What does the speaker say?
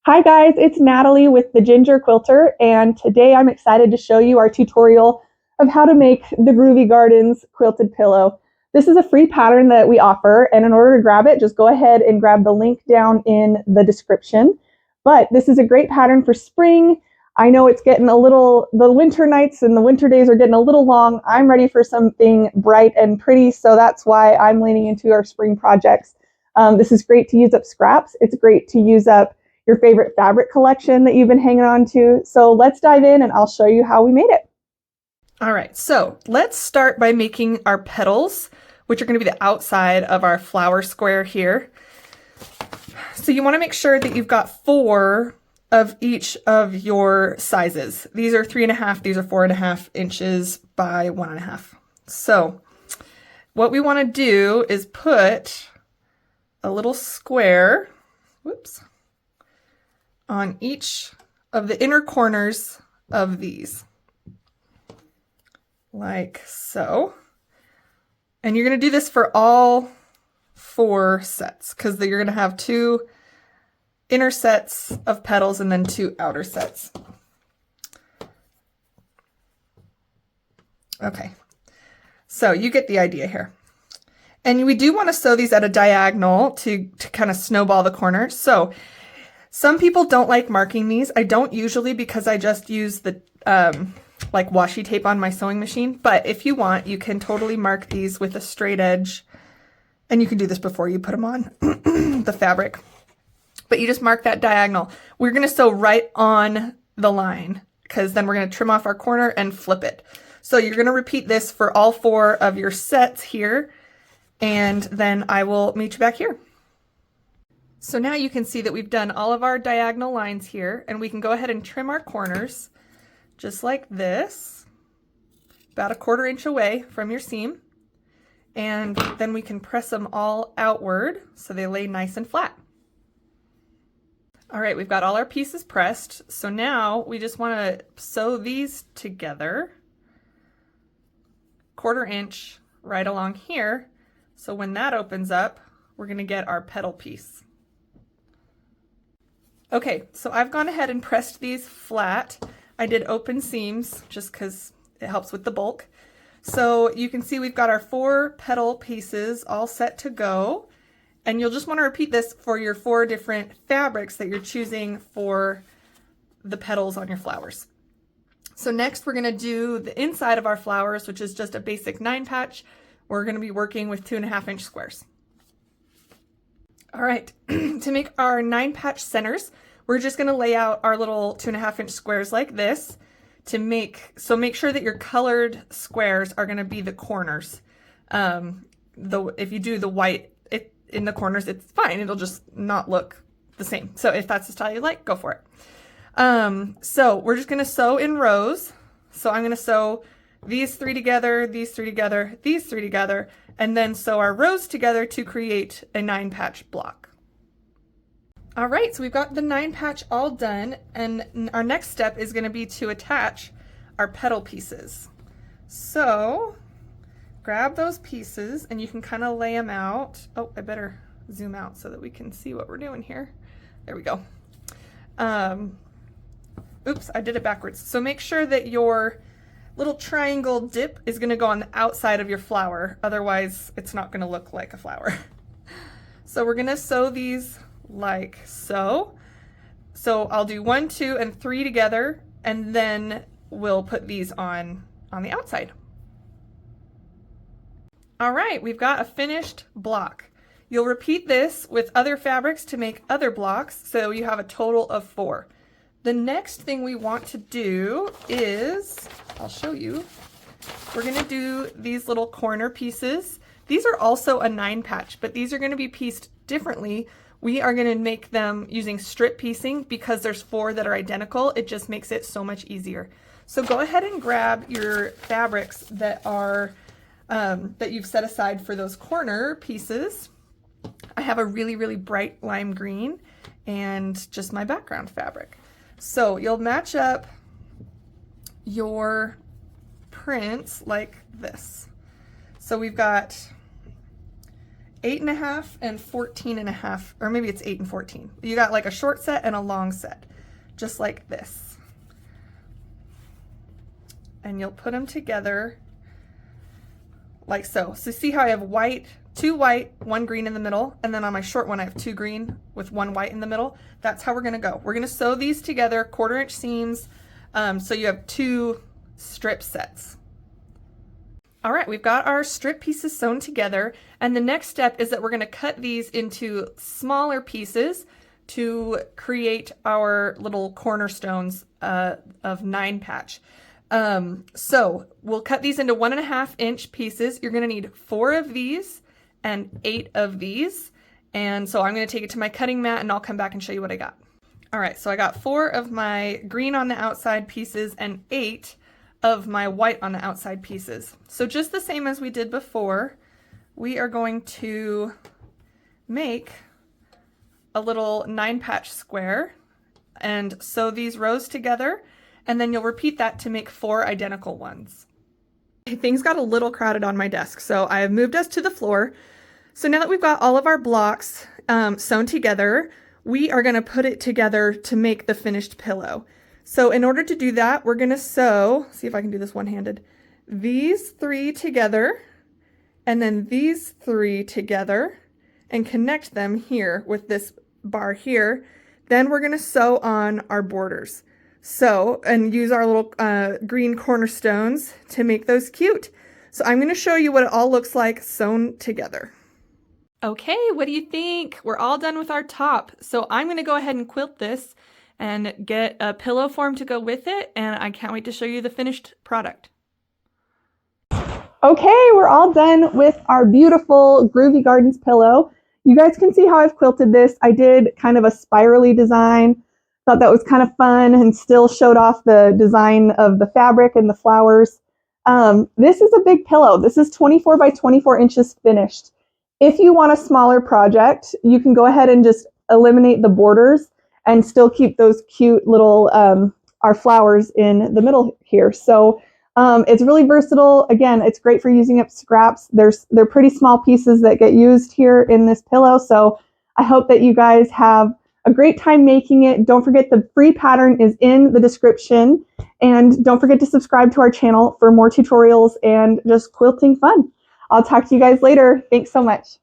Hi guys, it's Natalie with the Ginger Quilter, and today I'm excited to show you our tutorial of how to make the Groovy Gardens quilted pillow. This is a free pattern that we offer, and in order to grab it, just go ahead and grab the link down in the description. But this is a great pattern for spring. I know it's getting the winter nights and the winter days are getting a little long. I'm ready for something bright and pretty, so that's why I'm leaning into our spring projects. This is great to use up scraps. It's great to use up your favorite fabric collection that you've been hanging on to. So let's dive in and I'll show you how we made it. All right, so let's start by making our petals, which are going to be the outside of our flower square here. So you want to make sure that you've got 4 of each of your sizes. These are 3.5, these are 4.5 inches by 1.5. So what we want to do is put a little square, whoops, on each of the inner corners of these, like so. And you're going to do this for all 4 sets because you're going to have 2 inner sets of petals and then 2 outer sets. Okay, so you get the idea here. And we do want to sew these at a diagonal to kind of snowball the corner. So some people don't like marking these. I don't usually because I just use the like washi tape on my sewing machine. But if you want, you can totally mark these with a straight edge. And you can do this before you put them on the fabric. But you just mark that diagonal. We're going to sew right on the line because then we're going to trim off our corner and flip it. So you're going to repeat this for all 4 of your sets here. And then I will meet you back here. So now you can see that we've done all of our diagonal lines here, and we can go ahead and trim our corners just like this, about 1/4 inch away from your seam. And then we can press them all outward so they lay nice and flat. All right, we've got all our pieces pressed. So now we just want to sew these together, 1/4 inch right along here. So when that opens up, we're going to get our petal piece. Okay, so I've gone ahead and pressed these flat. I did open seams just because it helps with the bulk. So you can see we've got our 4 petal pieces all set to go. And you'll just want to repeat this for your 4 different fabrics that you're choosing for the petals on your flowers. So next we're going to do the inside of our flowers, which is just a basic 9 patch. We're going to be working with 2.5 inch squares. All right, to make our 9 patch centers, we're just going to lay out our little 2.5 inch squares like this so make sure that your colored squares are going to be the corners. If you do the white in the corners, it's fine. It'll just not look the same. So if that's the style you like, go for it. So we're just going to sew in rows. So I'm going to sew these 3 together, these 3 together, these 3 together, and then sew our rows together to create a 9 patch block. All right, so we've got the 9 patch all done, and our next step is going to be to attach our petal pieces. So grab those pieces and you can kind of lay them out. Oh, I better zoom out so that we can see what we're doing here. There we go. Oops, I did it backwards. So make sure that your little triangle dip is going to go on the outside of your flower. Otherwise, it's not going to look like a flower. So we're going to sew these like so. So I'll do 1, 2, and 3 together, and then we'll put these on the outside. All right, we've got a finished block. You'll repeat this with other fabrics to make other blocks, so you have a total of 4. The next thing we want to do is, I'll show you, we're going to do these little corner pieces. These are also a 9 patch, but these are going to be pieced differently. We are going to make them using strip piecing because there's 4 that are identical. It just makes it so much easier. So go ahead and grab your fabrics that are that you've set aside for those corner pieces. I have a really, really bright lime green and just my background fabric. So you'll match up your prints like this. So we've got 8.5 and 14.5, or maybe it's 8 and 14. You got like a short set and a long set, just like this. And you'll put them together like so. So see how I have white, 2 white, 1 green in the middle, and then on my short one I have 2 green with 1 white in the middle. That's how we're gonna go. We're gonna sew these together, 1/4 inch seams, so you have 2 strip sets. All right, we've got our strip pieces sewn together, and the next step is that we're gonna cut these into smaller pieces to create our little cornerstones of 9 patch. So we'll cut these into 1.5 inch pieces. You're gonna need 4 of these and 8 of these. And so I'm gonna take it to my cutting mat and I'll come back and show you what I got. All right, so I got 4 of my green on the outside pieces and 8 of my white on the outside pieces. So just the same as we did before, we are going to make a little 9 patch square and sew these rows together, and then you'll repeat that to make 4 identical ones. Things got a little crowded on my desk, so I have moved us to the floor. So now that we've got all of our blocks sewn together, we are gonna put it together to make the finished pillow. So in order to do that, we're gonna sew, see if I can do this one-handed, these 3 together, and then these 3 together, and connect them here with this bar here. Then we're gonna sew on our borders. So, and use our little green cornerstones to make those cute. So I'm gonna show you what it all looks like sewn together. Okay, what do you think? We're all done with our top. So I'm gonna go ahead and quilt this and get a pillow form to go with it, and I can't wait to show you the finished product. Okay, we're all done with our beautiful Groovy Gardens pillow. You guys can see how I've quilted this. I did kind of a spirally design. Thought that was kind of fun and still showed off the design of the fabric and the flowers. This is a big pillow. This is 24 by 24 inches finished. If you want a smaller project, you can go ahead and just eliminate the borders and still keep those cute little, our flowers in the middle here. So it's really versatile. Again, it's great for using up scraps. They're pretty small pieces that get used here in this pillow. So I hope that you guys have a great time making it. Don't forget the free pattern is in the description. And don't forget to subscribe to our channel for more tutorials and just quilting fun. I'll talk to you guys later. Thanks so much.